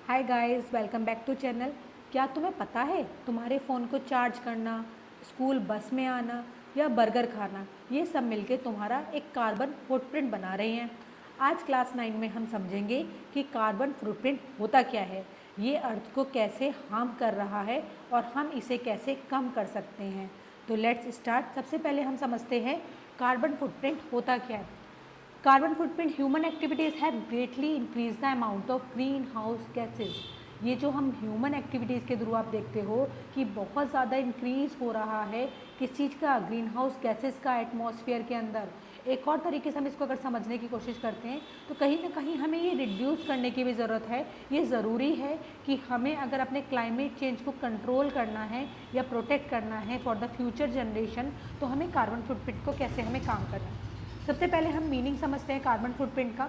Hi guys, welcome back to channel. क्या तुम्हें पता है तुम्हारे फ़ोन को चार्ज करना, स्कूल बस में आना या बर्गर खाना, ये सब मिलके तुम्हारा एक कार्बन फुटप्रिंट बना रहे हैं। आज क्लास 9 में हम समझेंगे कि कार्बन फुटप्रिंट होता क्या है, ये अर्थ को कैसे हार्म कर रहा है और हम इसे कैसे कम कर सकते हैं। तो लेट्स स्टार्ट। सबसे पहले हम समझते हैं कार्बन फुटप्रिंट होता क्या है। Carbon footprint human activities have greatly increase the amount of green house gases. ये जो हम ह्यूमन एक्टिविटीज़ के थ्रू आप देखते हो कि बहुत ज़्यादा इंक्रीज हो रहा है किस चीज़ का, ग्रीन हाउस गैसेज का एटमॉस्फेयर के अंदर। एक और तरीके से हम इसको अगर समझने की कोशिश करते हैं तो कहीं ना कहीं हमें ये रिड्यूस करने की भी ज़रूरत है। ये ज़रूरी है कि हमें अगर अपने क्लाइमेट चेंज को कंट्रोल करना है या प्रोटेक्ट करना है फॉर द फ्यूचर जनरेशन, तो हमें कार्बन फुटप्रिंट को कैसे हमें काम करना है। सबसे पहले हम मीनिंग समझते हैं कार्बन फुटप्रिंट का।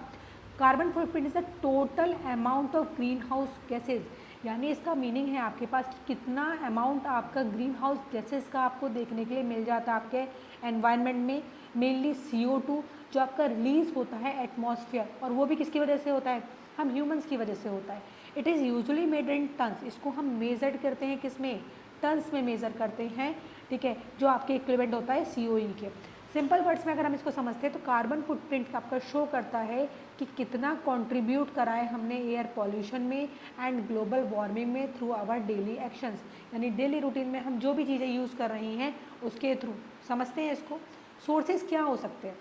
Carbon footprint is the total amount of green house gases, यानी इसका मीनिंग है आपके पास कि कितना अमाउंट आपका ग्रीन हाउस गैसेज का आपको देखने के लिए मिल जाता है आपके एनवायरनमेंट में। मेनली CO2 जो आपका रिलीज होता है एटमॉस्फेयर, और वो भी किसकी वजह से होता है, हम ह्यूमंस की वजह से होता है। It is usually made in tons, इसको हम मेजर करते हैं किस में, टन्स में मेज़र करते हैं, ठीक है, जो आपके इक्विवेलेंट होता है COE के। सिंपल वर्ड्स में अगर हम इसको समझते हैं तो कार्बन फुटप्रिंट आपका शो करता है कि कितना कंट्रीब्यूट करा है हमने एयर पॉल्यूशन में एंड ग्लोबल वार्मिंग में थ्रू आवर डेली एक्शंस, यानी डेली रूटीन में हम जो भी चीज़ें यूज़ कर रही हैं उसके थ्रू। समझते हैं इसको। सोर्सेज क्या हो सकते हैं।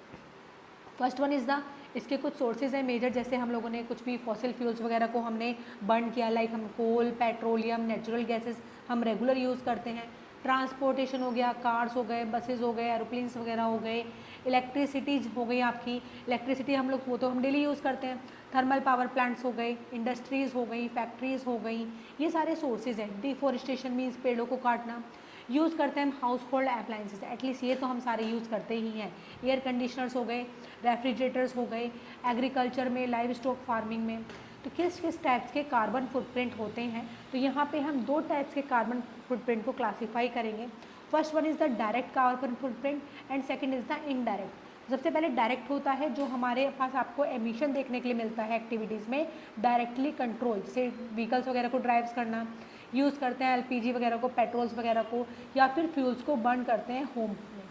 फर्स्ट वन इज़ द, इसके कुछ सोर्सेज हैं मेजर, जैसे हम लोगों ने कुछ भी फॉसिल फ्यूल्स वगैरह को हमने बर्न किया, लाइक हम कोल, पेट्रोलियम, नेचुरल गैसेस हम रेगुलर यूज़ करते हैं। ट्रांसपोर्टेशन हो गया, कार्स हो गए, बसेस हो गए, एरोप्लेन्स वगैरह हो गए। इलेक्ट्रिसिटीज हो गई आपकी, इलेक्ट्रिसिटी हम लोग वो तो हम डेली यूज़ करते हैं। थर्मल पावर प्लांट्स हो गए, इंडस्ट्रीज़ हो गई, फैक्ट्रीज़ हो गई, ये सारे सोर्सेज हैं। डिफॉरेस्टेशन मीन्स पेड़ों को काटना। यूज़ करते हैं हम हाउस होल्ड अप्लाइंसेस, एटलीस्ट ये तो हम सारे यूज़ करते ही हैं। एयर कंडीशनर्स हो गए, रेफ्रिजरेटर्स हो गए, एग्रीकल्चर में, लाइव स्टॉक फार्मिंग में। तो किस किस टाइप्स के कार्बन फुटप्रिंट होते हैं, तो यहाँ पे हम दो टाइप्स के कार्बन फुटप्रिंट को क्लासीफाई करेंगे। First one is the direct carbon footprint and second is the indirect. सबसे पहले डायरेक्ट होता है जो हमारे पास आपको एमिशन देखने के लिए मिलता है एक्टिविटीज़ में, डायरेक्टली कंट्रोल, जैसे व्हीकल्स वगैरह को ड्राइव्स करना, यूज़ करते हैं LPG वगैरह को, पेट्रोल्स वगैरह को, या फिर फ्यूल्स को बर्न करते हैं होम में।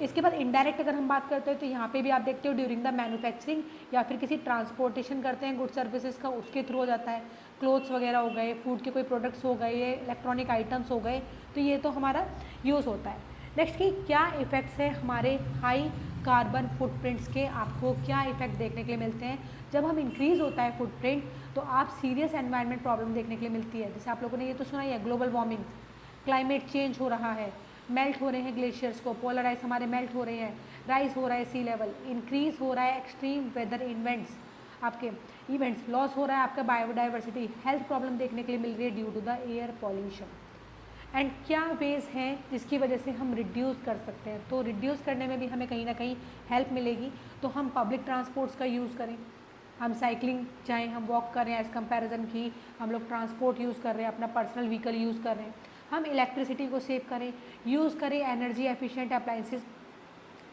इसके बाद इनडायरेक्ट अगर हम बात करते हैं तो यहाँ पे भी आप देखते हो ड्यूरिंग द मैन्युफैक्चरिंग या फिर किसी ट्रांसपोर्टेशन करते हैं गुड सर्विसेज का, उसके थ्रू हो जाता है। क्लोथ्स वगैरह हो गए, फूड के कोई प्रोडक्ट्स हो गए, इलेक्ट्रॉनिक आइटम्स हो गए, तो ये तो हमारा यूज़ होता है। नेक्स्ट की क्या इफ़ेक्ट्स है हमारे हाई कार्बन फुटप्रिंट्स के, आपको क्या इफेक्ट देखने के लिए मिलते हैं जब हम इंक्रीज़ होता है फुटप्रिंट, तो आप सीरियस एनवायरनमेंट प्रॉब्लम देखने के लिए मिलती है। जैसे आप लोगों ने ये तो सुना ही है, ग्लोबल वार्मिंग, क्लाइमेट चेंज हो रहा है, मेल्ट हो रहे हैं ग्लेशियर्स को, पोलर आइस हमारे मेल्ट हो रहे हैं, राइज हो रहा है सी लेवल, इंक्रीज हो रहा है एक्सट्रीम वेदर इवेंट्स, आपके इवेंट्स, लॉस हो रहा है आपका बायोडाइवर्सिटी, हेल्थ प्रॉब्लम देखने के लिए मिल रही है due to the air pollution. And क्या वेज हैं जिसकी वजह से हम रिड्यूस कर सकते हैं, तो रिड्यूस करने में भी हमें कहीं ना कहीं हेल्प मिलेगी। तो हम पब्लिक ट्रांसपोर्ट्स का यूज़ करें, हम साइकिलिंग चाहे हम वॉक कर रहे हैं, एज़ कंपैरिजन की हम लोग ट्रांसपोर्ट यूज़ कर रहे हैं, अपना पर्सनल व्हीकल यूज़ कर रहे हैं, हम इलेक्ट्रिसिटी को सेव करें, यूज़ करें एनर्जी एफिशिएंट अप्लाइंसेस,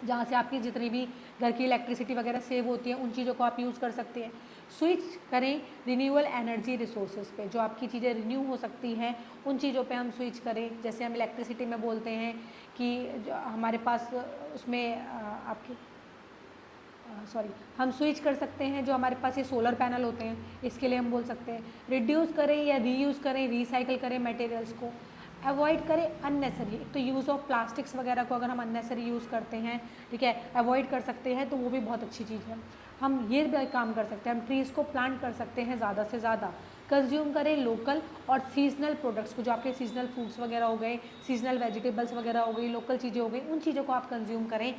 जहाँ से आपकी जितनी भी घर की इलेक्ट्रिसिटी वगैरह सेव होती है उन चीज़ों को आप यूज़ कर सकते हैं। स्विच करें रिन्यूएबल एनर्जी रिसोर्सेज पे, जो आपकी चीज़ें रिन्यू हो सकती हैं उन चीज़ों पे हम स्विच करें। जैसे हम इलेक्ट्रिसिटी में बोलते हैं कि जो हमारे पास उसमें आपकी सॉरी हम स्विच कर सकते हैं, जो हमारे पास ये सोलर पैनल होते हैं इसके लिए हम बोल सकते हैं रिड्यूस करें या रीयूज़ करें, रिसाइकिल करें मटेरियल्स को, अवॉइड करें अननेसरी। तो यूज़ ऑफ प्लास्टिक्स वगैरह को अगर हम अननेसरी यूज़ करते हैं, ठीक है, अवॉइड कर सकते हैं, तो वो भी बहुत अच्छी चीज़ है। हम ये भी काम कर सकते हैं, हम ट्रीज़ को प्लांट कर सकते हैं ज़्यादा से ज़्यादा। कंज्यूम करें लोकल और सीजनल प्रोडक्ट्स को, जो आपके सीजनल फूड्स वगैरह हो गए, सीजनल वेजिटेबल्स वगैरह हो गई, लोकल चीज़ें हो गई, उन चीज़ों को आप कंज्यूम करें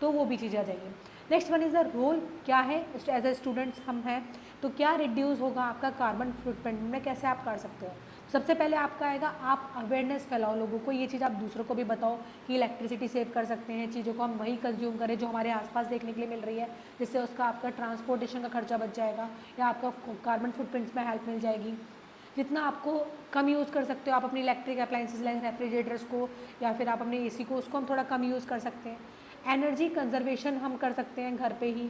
तो वो भी चीज़ें आ जाएंगी। Next one is the role, क्या है एज ए स्टूडेंट्स हम हैं तो क्या रिड्यूस होगा आपका कार्बन फुटप्रिंट में, कैसे आप कर सकते हो। सबसे पहले आपका आएगा, आप अवेयरनेस फैलाओ लोगों को, ये चीज़ आप दूसरों को भी बताओ कि इलेक्ट्रिसिटी सेव कर सकते हैं, चीज़ों को हम वही कंज्यूम करें जो हमारे आसपास देखने के लिए मिल रही है, जिससे उसका आपका ट्रांसपोर्टेशन का खर्चा बच जाएगा या आपका कार्बन फुटप्रिंट्स में हेल्प मिल जाएगी। जितना आपको कम यूज़ कर सकते हो आप अपनी इलेक्ट्रिक अप्लाइंसेस लाइक रेफ्रिजरेटर्स को या फिर आप अपने AC को, उसको हम थोड़ा कम यूज़ कर सकते हैं। एनर्जी कंजर्वेशन हम कर सकते हैं घर पे ही,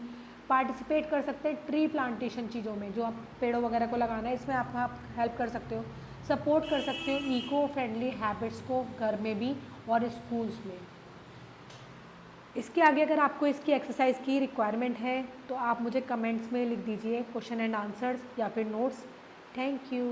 पार्टिसिपेट कर सकते हैं ट्री प्लांटेशन चीज़ों में, जो आप पेड़ों वगैरह को लगाना है, इसमें आप हेल्प कर सकते हो। सपोर्ट कर सकते हो इको फ्रेंडली हैबिट्स को घर में भी और स्कूल्स में। इसके आगे अगर आपको इसकी एक्सरसाइज की रिक्वायरमेंट है तो आप मुझे कमेंट्स में लिख दीजिए क्वेश्चन एंड आंसर्स या फिर नोट्स। Thank you.